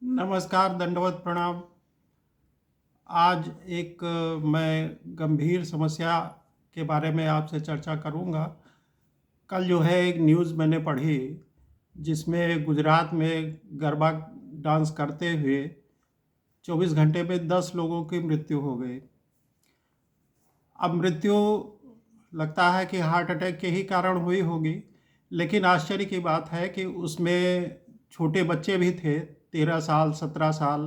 नमस्कार, दंडवत प्रणाम। आज एक मैं गंभीर समस्या के बारे में आपसे चर्चा करूंगा। कल जो है एक न्यूज़ मैंने पढ़ी जिसमें गुजरात में गरबा डांस करते हुए 24 घंटे में 10 लोगों की मृत्यु हो गई। अब मृत्यु लगता है कि हार्ट अटैक के ही कारण हुई होगी, लेकिन आश्चर्य की बात है कि उसमें छोटे बच्चे भी थे, 13 साल 17 साल।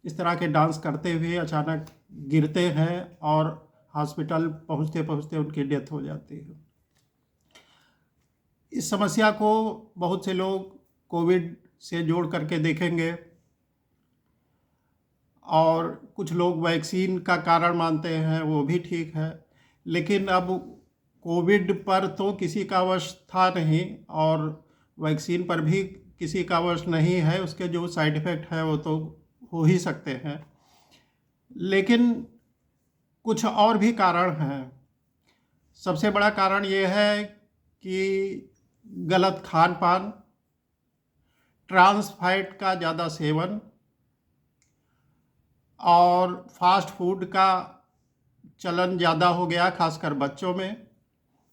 इस तरह के डांस करते हुए अचानक गिरते हैं और हॉस्पिटल पहुंचते पहुंचते उनकी डेथ हो जाती है। इस समस्या को बहुत से लोग कोविड से जोड़ करके देखेंगे और कुछ लोग वैक्सीन का कारण मानते हैं, वो भी ठीक है। लेकिन अब कोविड पर तो किसी का वश था नहीं और वैक्सीन पर भी किसी का वश नहीं है। उसके जो साइड इफ़ेक्ट है वो तो हो ही सकते हैं, लेकिन कुछ और भी कारण हैं। सबसे बड़ा कारण ये है कि गलत खान पान, ट्रांस फैट का ज़्यादा सेवन और फास्ट फूड का चलन ज़्यादा हो गया, खासकर बच्चों में,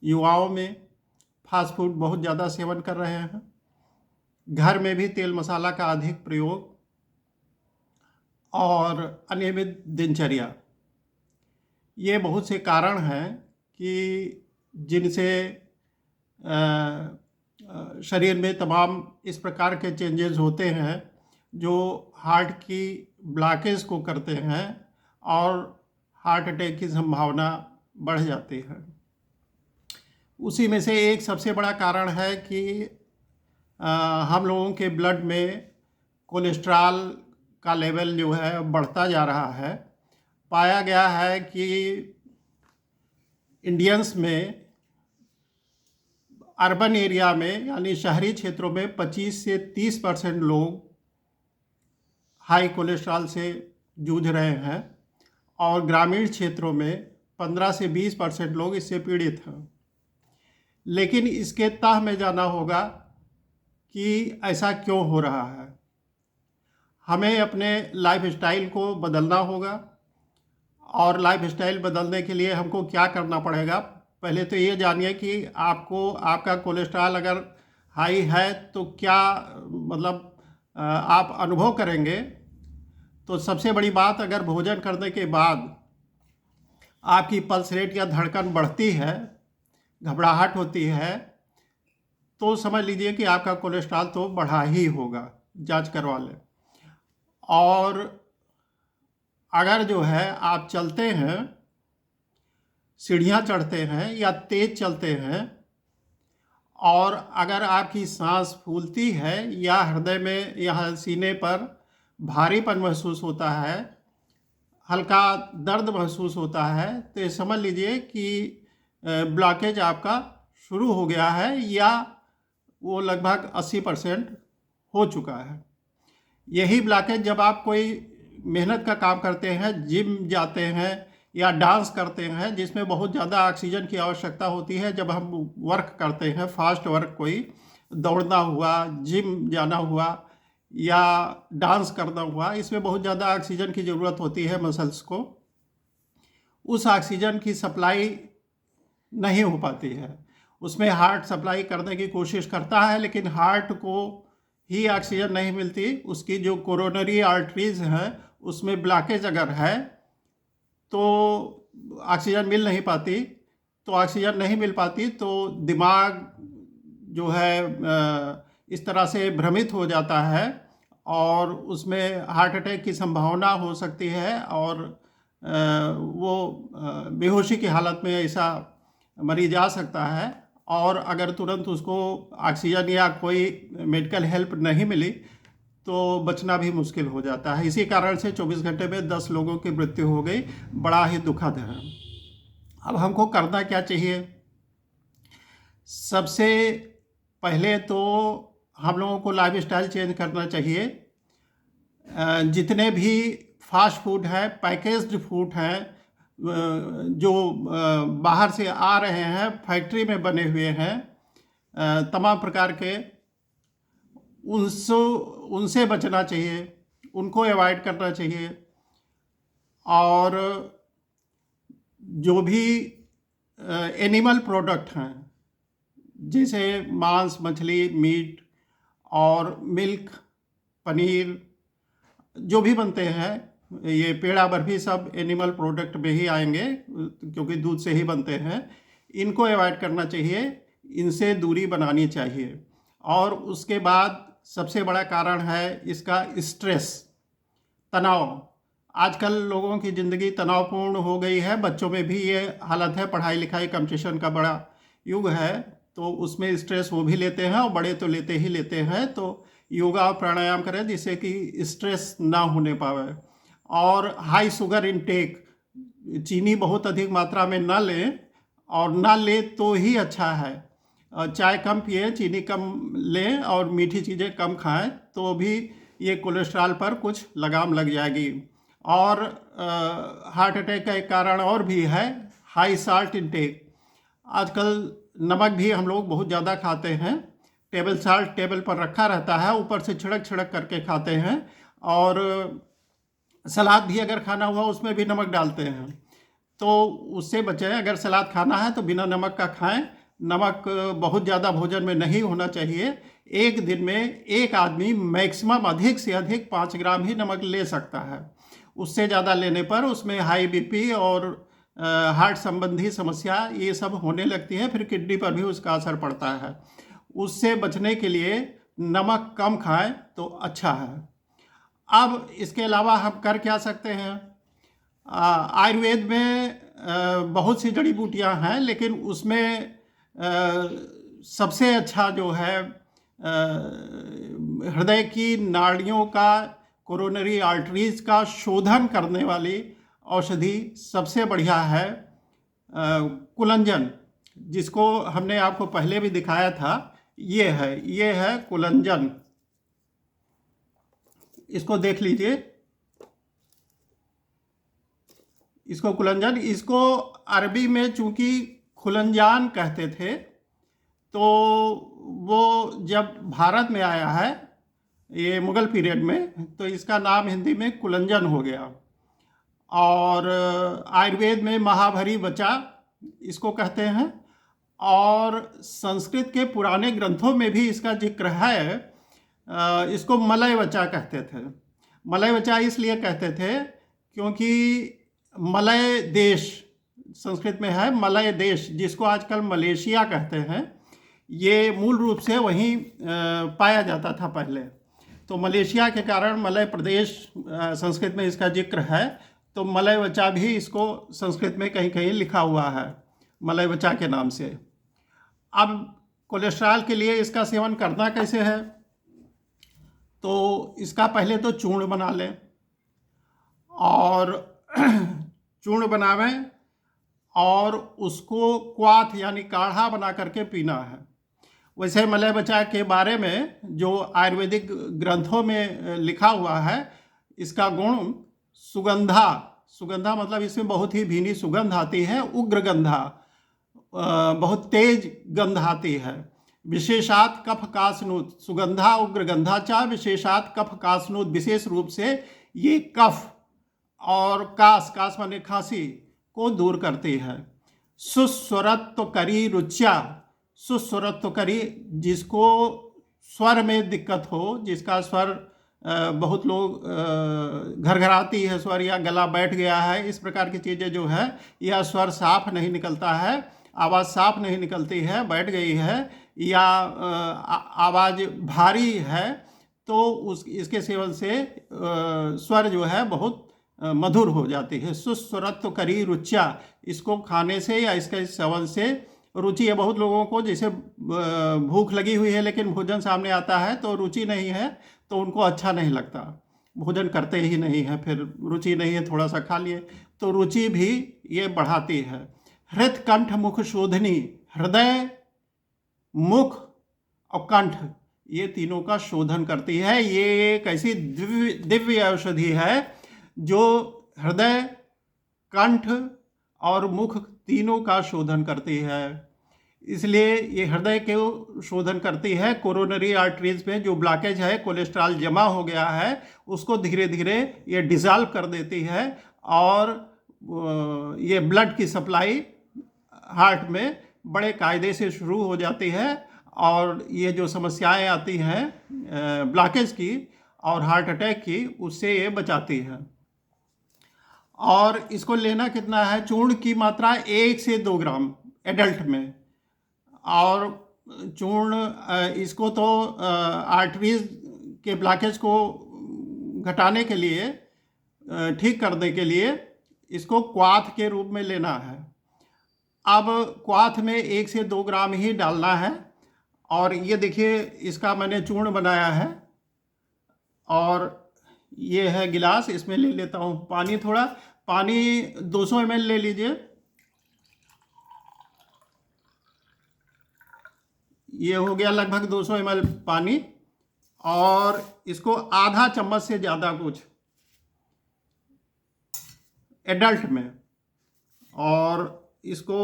युवाओं में फास्ट फूड बहुत ज़्यादा सेवन कर रहे हैं। घर में भी तेल मसाला का अधिक प्रयोग और अनियमित दिनचर्या, ये बहुत से कारण हैं कि जिनसे शरीर में तमाम इस प्रकार के चेंजेस होते हैं जो हार्ट की ब्लॉकेज को करते हैं और हार्ट अटैक की संभावना बढ़ जाती है। उसी में से एक सबसे बड़ा कारण है कि हम लोगों के ब्लड में कोलेस्ट्रॉल का लेवल जो है बढ़ता जा रहा है। पाया गया है कि इंडियंस में अर्बन एरिया में यानी शहरी क्षेत्रों में 25 से 30% लोग हाई कोलेस्ट्रॉल से जूझ रहे हैं और ग्रामीण क्षेत्रों में 15 से 20% लोग इससे पीड़ित हैं। लेकिन इसके तह में जाना होगा कि ऐसा क्यों हो रहा है। हमें अपने लाइफ स्टाइल को बदलना होगा और लाइफ स्टाइल बदलने के लिए हमको क्या करना पड़ेगा। पहले तो ये जानिए कि आपको आपका कोलेस्ट्रॉल अगर हाई है तो क्या मतलब आप अनुभव करेंगे। तो सबसे बड़ी बात, अगर भोजन करने के बाद आपकी पल्स रेट या धड़कन बढ़ती है, घबराहट होती है, तो समझ लीजिए कि आपका कोलेस्ट्रॉल तो बढ़ा ही होगा, जांच करवा लें। और अगर जो है आप चलते हैं, सीढ़ियाँ चढ़ते हैं या तेज़ चलते हैं और अगर आपकी सांस फूलती है या हृदय में या सीने पर भारीपन महसूस होता है, हल्का दर्द महसूस होता है, तो ये समझ लीजिए कि ब्लॉकेज आपका शुरू हो गया है या वो लगभग 80% हो चुका है। यही ब्लॉकेज जब आप कोई मेहनत का काम करते हैं, जिम जाते हैं या डांस करते हैं जिसमें बहुत ज़्यादा ऑक्सीजन की आवश्यकता होती है, जब हम वर्क करते हैं, फास्ट वर्क, कोई दौड़ना हुआ, जिम जाना हुआ या डांस करना हुआ, इसमें बहुत ज़्यादा ऑक्सीजन की ज़रूरत होती है मसल्स को। उस ऑक्सीजन की सप्लाई नहीं हो पाती है। उसमें हार्ट सप्लाई करने की कोशिश करता है, लेकिन हार्ट को ही ऑक्सीजन नहीं मिलती। उसकी जो कोरोनरी आर्टरीज हैं उसमें ब्लॉकेज अगर है तो ऑक्सीजन मिल नहीं पाती। तो ऑक्सीजन नहीं मिल पाती तो दिमाग जो है इस तरह से भ्रमित हो जाता है और उसमें हार्ट अटैक की संभावना हो सकती है और वो बेहोशी की हालत में ऐसा मरीज आ सकता है। और अगर तुरंत उसको ऑक्सीजन या कोई मेडिकल हेल्प नहीं मिली तो बचना भी मुश्किल हो जाता है। इसी कारण से 24 घंटे में 10 लोगों की मृत्यु हो गई। बड़ा ही दुखद है। अब हमको करना क्या चाहिए? सबसे पहले तो हम लोगों को लाइफ स्टाइल चेंज करना चाहिए। जितने भी फास्ट फूड है, पैकेज्ड फूड हैं, जो बाहर से आ रहे हैं, फैक्ट्री में बने हुए हैं, तमाम प्रकार के, उनसे उनसे बचना चाहिए, उनको अवॉइड करना चाहिए। और जो भी एनिमल प्रोडक्ट हैं, जैसे मांस, मछली, मीट और मिल्क, पनीर, जो भी बनते हैं, ये पेड़ा बर्फी सब एनिमल प्रोडक्ट में ही आएंगे, क्योंकि दूध से ही बनते हैं। इनको अवॉइड करना चाहिए, इनसे दूरी बनानी चाहिए। और उसके बाद सबसे बड़ा कारण है इसका स्ट्रेस, तनाव। आजकल लोगों की ज़िंदगी तनावपूर्ण हो गई है, बच्चों में भी ये हालत है। पढ़ाई लिखाई कंपटीशन का बड़ा युग है, तो उसमें स्ट्रेस वो भी लेते हैं, और बड़े तो लेते ही लेते हैं। तो योगा और प्राणायाम करें जिससे कि स्ट्रेस ना होने पावे। और हाई शुगर इनटेक, चीनी बहुत अधिक मात्रा में ना लें, और ना ले तो ही अच्छा है। चाय कम पिए, चीनी कम लें, और मीठी चीज़ें कम खाएं, तो भी ये कोलेस्ट्रॉल पर कुछ लगाम लग जाएगी। और हार्ट अटैक का एक कारण और भी है, हाई साल्ट इनटेक। आजकल नमक भी हम लोग बहुत ज़्यादा खाते हैं। टेबल साल्ट टेबल पर रखा रहता है, ऊपर से छिड़क छिड़क करके खाते हैं। और सलाद भी अगर खाना हुआ उसमें भी नमक डालते हैं, तो उससे बचें। अगर सलाद खाना है तो बिना नमक का खाएं। नमक बहुत ज़्यादा भोजन में नहीं होना चाहिए। एक दिन में एक आदमी मैक्सिमम अधिक से अधिक 5 ग्राम ही नमक ले सकता है। उससे ज़्यादा लेने पर उसमें हाई बीपी और हार्ट संबंधी समस्या ये सब होने लगती है, फिर किडनी पर भी उसका असर पड़ता है। उससे बचने के लिए नमक कम खाएं तो अच्छा है। अब इसके अलावा हम कर क्या सकते हैं? आयुर्वेद में बहुत सी जड़ी बूटियां हैं, लेकिन उसमें सबसे अच्छा जो है हृदय की नाड़ियों का, कोरोनरी आर्टरीज का शोधन करने वाली औषधि सबसे बढ़िया है कुलंजन, जिसको हमने आपको पहले भी दिखाया था। ये है कुलंजन। इसको देख लीजिए, इसको कुलंजन, इसको अरबी में चूंकि खुलंजान कहते थे, तो वो जब भारत में आया है ये मुगल पीरियड में, तो इसका नाम हिंदी में कुलंजन हो गया। और आयुर्वेद में महाभरी वचा इसको कहते हैं। और संस्कृत के पुराने ग्रंथों में भी इसका जिक्र है। इसको मलय वचा कहते थे। मलय वचा इसलिए कहते थे क्योंकि मलय देश, संस्कृत में है मलय देश, जिसको आजकल मलेशिया कहते हैं, ये मूल रूप से वहीं पाया जाता था पहले। तो मलेशिया के कारण मलय प्रदेश संस्कृत में इसका जिक्र है। तो मलय वचा भी इसको संस्कृत में कहीं कहीं लिखा हुआ है मलय वचा के नाम से। अब कोलेस्ट्रॉल के लिए इसका सेवन करना कैसे है? तो इसका पहले तो चूर्ण बना लें, और चूर्ण बनावें और उसको क्वाथ यानी काढ़ा बना करके पीना है। वैसे मलय वचा के बारे में जो आयुर्वेदिक ग्रंथों में लिखा हुआ है, इसका गुण सुगंधा, सुगंधा मतलब इसमें बहुत ही भीनी सुगंध आती है, उग्र गंधा, बहुत तेज गंध आती है। विशेषात कफ कासनूत, सुगंधा उग्र गंधा चा विशेषात कफ कासनूत, विशेष रूप से ये कफ और कास माने खांसी को दूर करती है। सुस्वरत्व करी रुच्या, सुस्वरत्व करी, जिसको स्वर में दिक्कत हो, जिसका स्वर बहुत लोग घरघराती है स्वर, या गला बैठ गया है, इस प्रकार की चीज़ें जो है, या स्वर साफ नहीं निकलता है, आवाज़ साफ नहीं निकलती है, बैठ गई है, या आवाज़ भारी है, तो इसके सेवन से स्वर जो है बहुत मधुर हो जाती है। सुस्वरत्व करी रुच्या, इसको खाने से या इसके सेवन से रुचि है। बहुत लोगों को जैसे भूख लगी हुई है लेकिन भोजन सामने आता है तो रुचि नहीं है, तो उनको अच्छा नहीं लगता, भोजन करते ही नहीं है, फिर रुचि नहीं है थोड़ा सा खा लिए, तो रुचि भी ये बढ़ाती है। हृत कंठ मुख शोधनी, हृदय, मुख और कंठ, ये तीनों का शोधन करती है। ये एक ऐसी दिव्य औषधि है जो हृदय, कंठ और मुख तीनों का शोधन करती है। इसलिए ये हृदय को शोधन करती है। कोरोनरी आर्टरीज में जो ब्लॉकेज है, कोलेस्ट्रॉल जमा हो गया है, उसको धीरे धीरे ये डिसॉल्व कर देती है और ये ब्लड की सप्लाई हार्ट में बड़े कायदे से शुरू हो जाती है और ये जो समस्याएं आती हैं ब्लॉकेज की और हार्ट अटैक की, उससे ये बचाती है। और इसको लेना कितना है? चूर्ण की मात्रा 1 से 2 ग्राम एडल्ट में। और चूर्ण इसको तो आर्टरीज के ब्लॉकेज को घटाने के लिए, ठीक करने के लिए इसको क्वाथ के रूप में लेना है। अब क्वाथ में 1 से 2 ग्राम ही डालना है। और ये देखिए, इसका मैंने चूर्ण बनाया है और ये है गिलास, इसमें ले लेता हूँ पानी। थोड़ा पानी 200 ml ले लीजिए। ये हो गया लगभग 200 ml पानी। और इसको आधा चम्मच से ज़्यादा कुछ एडल्ट में, और इसको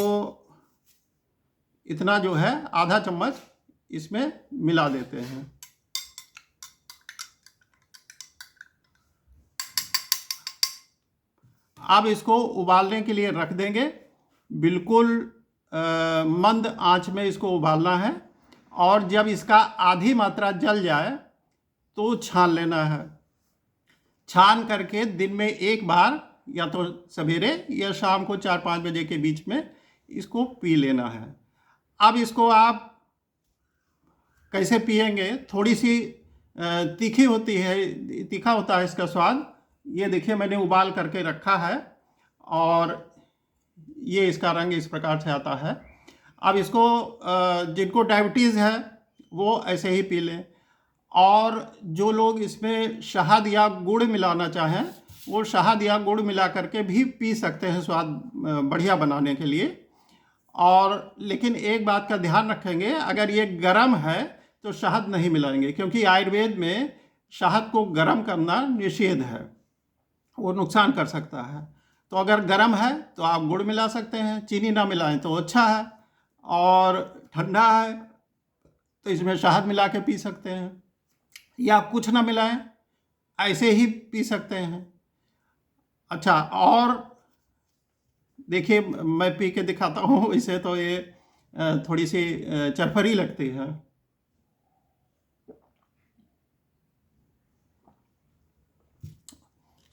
इतना जो है आधा चम्मच इसमें मिला देते हैं। अब इसको उबालने के लिए रख देंगे। बिल्कुल मंद आंच में इसको उबालना है और जब इसका आधी मात्रा जल जाए तो छान लेना है। छान करके दिन में एक बार, या तो सवेरे या शाम को 4-5 बजे के बीच में इसको पी लेना है। अब इसको आप कैसे पिएंगे? थोड़ी सी तीखी होती है, तीखा होता है इसका स्वाद। ये देखिए, मैंने उबाल करके रखा है और ये इसका रंग इस प्रकार से आता है। अब इसको जिनको डायबिटीज़ है वो ऐसे ही पी लें, और जो लोग इसमें शहद या गुड़ मिलाना चाहें वो शहद या गुड़ मिला करके भी पी सकते हैं, स्वाद बढ़िया बनाने के लिए। और लेकिन एक बात का ध्यान रखेंगे, अगर ये गर्म है तो शहद नहीं मिलाएंगे, क्योंकि आयुर्वेद में शहद को गर्म करना निषेध है, वो नुकसान कर सकता है। तो अगर गर्म है तो आप गुड़ मिला सकते हैं, चीनी ना मिलाएं तो अच्छा है। और ठंडा है तो इसमें शहद मिला के पी सकते हैं, या कुछ ना मिलाएं, ऐसे ही पी सकते हैं। अच्छा, और देखिए मैं पी के दिखाता हूँ इसे, तो ये थोड़ी सी चरफरी लगती है।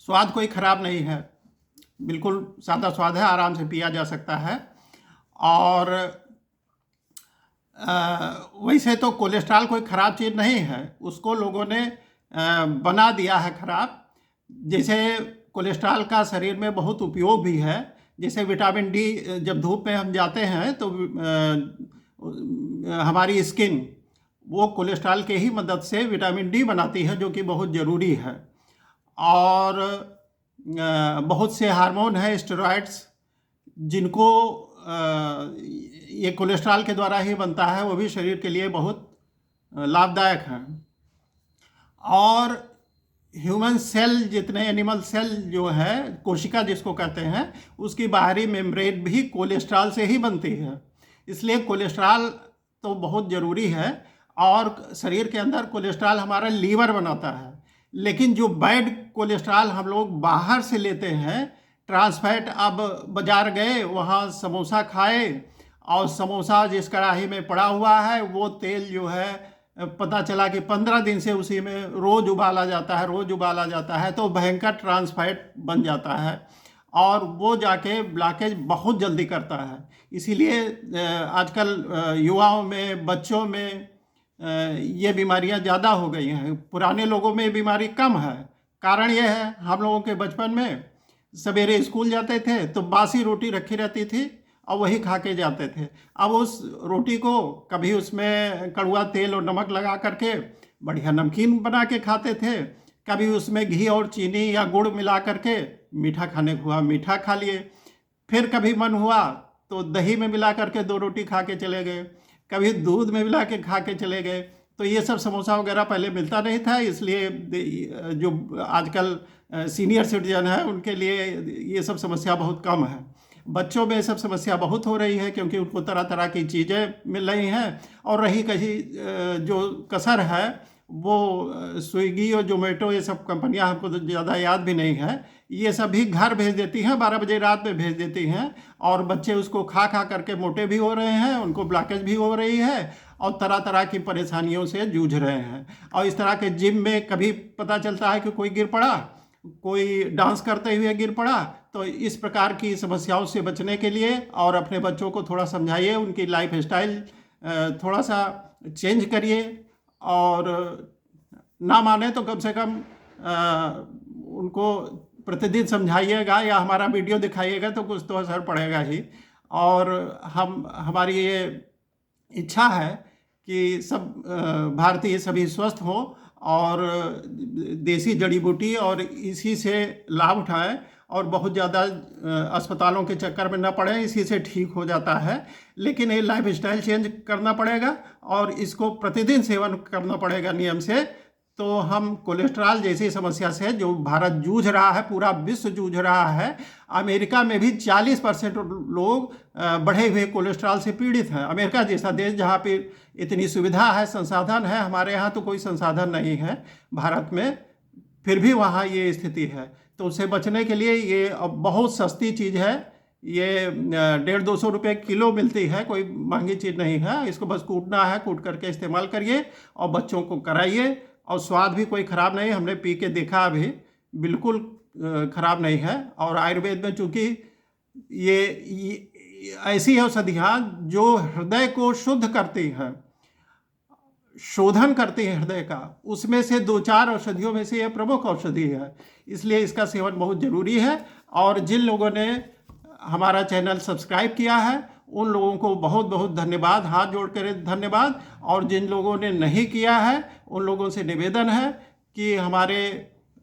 स्वाद कोई ख़राब नहीं है, बिल्कुल सादा स्वाद है, आराम से पिया जा सकता है। और वैसे तो कोलेस्ट्रॉल कोई ख़राब चीज़ नहीं है, उसको लोगों ने बना दिया है ख़राब। जैसे कोलेस्ट्रॉल का शरीर में बहुत उपयोग भी है। जैसे विटामिन डी, जब धूप में हम जाते हैं तो हमारी स्किन वो कोलेस्ट्रॉल के ही मदद से विटामिन डी बनाती है, जो कि बहुत ज़रूरी है। और बहुत से हार्मोन हैं, स्टेरॉइड्स, जिनको ये कोलेस्ट्रॉल के द्वारा ही बनता है, वो भी शरीर के लिए बहुत लाभदायक हैं। और ह्यूमन सेल, जितने एनिमल सेल जो है, कोशिका जिसको कहते हैं, उसकी बाहरी मेम्ब्रेन भी कोलेस्ट्रॉल से ही बनती है। इसलिए कोलेस्ट्रॉल तो बहुत ज़रूरी है। और शरीर के अंदर कोलेस्ट्रॉल हमारा लीवर बनाता है, लेकिन जो बैड कोलेस्ट्रॉल हम लोग बाहर से लेते हैं, ट्रांसफैट, अब बाज़ार गए, वहाँ समोसा खाए और समोसा जिस कढ़ाई में पड़ा हुआ है वो तेल जो है, पता चला कि 15 दिन से उसी में रोज़ उबाला जाता है, तो भयंकर ट्रांसफैट बन जाता है और वो जाके ब्लॉकेज बहुत जल्दी करता है। इसीलिए आजकल युवाओं में, बच्चों में ये बीमारियां ज़्यादा हो गई हैं। पुराने लोगों में बीमारी कम है। कारण ये है, हम लोगों के बचपन में सवेरे स्कूल जाते थे तो बासी रोटी रखी रहती थी और वही खा के जाते थे। अब उस रोटी को कभी उसमें कड़वा तेल और नमक लगा करके बढ़िया नमकीन बना के खाते थे, कभी उसमें घी और चीनी या गुड़ मिला करके मीठा खाने को हुआ, मीठा खा लिए। फिर कभी मन हुआ तो दही में मिला करके 2 रोटी खा के चले गए, कभी दूध में मिला के खा के चले गए। तो ये सब समोसा वगैरह पहले मिलता नहीं था, इसलिए जो आजकल सीनियर सिटीजन है उनके लिए ये सब समस्या बहुत कम है। बच्चों में सब समस्या बहुत हो रही है, क्योंकि उनको तरह तरह की चीज़ें मिल रही हैं। और रही कहीं जो कसर है वो स्विगी और जोमेटो ये सब कंपनियां, हमको तो ज़्यादा याद भी नहीं है, ये सभी घर भेज देती हैं, 12 बजे रात में भेज देती हैं। और बच्चे उसको खा खा करके मोटे भी हो रहे हैं, उनको ब्लॉकेज भी हो रही है और तरह तरह की परेशानियों से जूझ रहे हैं। और इस तरह के जिम में कभी पता चलता है कि कोई गिर पड़ा, कोई डांस करते हुए गिर पड़ा। तो इस प्रकार की समस्याओं से बचने के लिए और अपने बच्चों को थोड़ा समझाइए, उनकी लाइफ स्टाइल थोड़ा सा चेंज करिए। और ना माने तो कम से कम उनको प्रतिदिन समझाइएगा या हमारा वीडियो दिखाइएगा, तो कुछ तो असर पड़ेगा ही। और हमारी ये इच्छा है कि सब भारतीय सभी स्वस्थ हों और देसी जड़ी बूटी और इसी से लाभ उठाएं और बहुत ज़्यादा अस्पतालों के चक्कर में न पड़े, इसी से ठीक हो जाता है। लेकिन ये लाइफ स्टाइल चेंज करना पड़ेगा और इसको प्रतिदिन सेवन करना पड़ेगा नियम से। तो हम कोलेस्ट्रॉल जैसी समस्या से जो भारत जूझ रहा है, पूरा विश्व जूझ रहा है। अमेरिका में भी 40% लोग बढ़े हुए कोलेस्ट्रॉल से पीड़ित हैं। अमेरिका जैसा देश जहाँ पे इतनी सुविधा है, संसाधन है, हमारे यहाँ तो कोई संसाधन नहीं है भारत में, फिर भी वहाँ ये स्थिति है। तो उससे बचने के लिए ये बहुत सस्ती चीज़ है, ये 150-200 रुपये किलो मिलती है, कोई महंगी चीज़ नहीं है। इसको बस कूटना है, कूट करके इस्तेमाल करिए और बच्चों को कराइए। और स्वाद भी कोई ख़राब नहीं, हमने पी के देखा, अभी बिल्कुल ख़राब नहीं है। और आयुर्वेद में चूँकि ये ऐसी औषधियाँ जो हृदय को शुद्ध करती हैं, शोधन करती है हृदय का, उसमें से 2-4 औषधियों में से यह प्रमुख औषधि है। इसलिए इसका सेवन बहुत ज़रूरी है। और जिन लोगों ने हमारा चैनल सब्सक्राइब किया है उन लोगों को बहुत बहुत धन्यवाद, हाथ जोड़ कर धन्यवाद। और जिन लोगों ने नहीं किया है उन लोगों से निवेदन है कि हमारे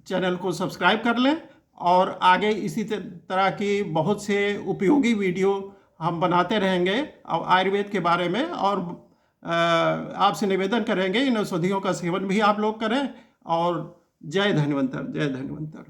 चैनल को सब्सक्राइब कर लें और आगे इसी तरह की बहुत से उपयोगी वीडियो हम बनाते रहेंगे और आयुर्वेद के बारे में। और आपसे निवेदन करेंगे इन औषधियों का सेवन भी आप लोग करें। और जय धन्वंतर, जय धन्वंतर।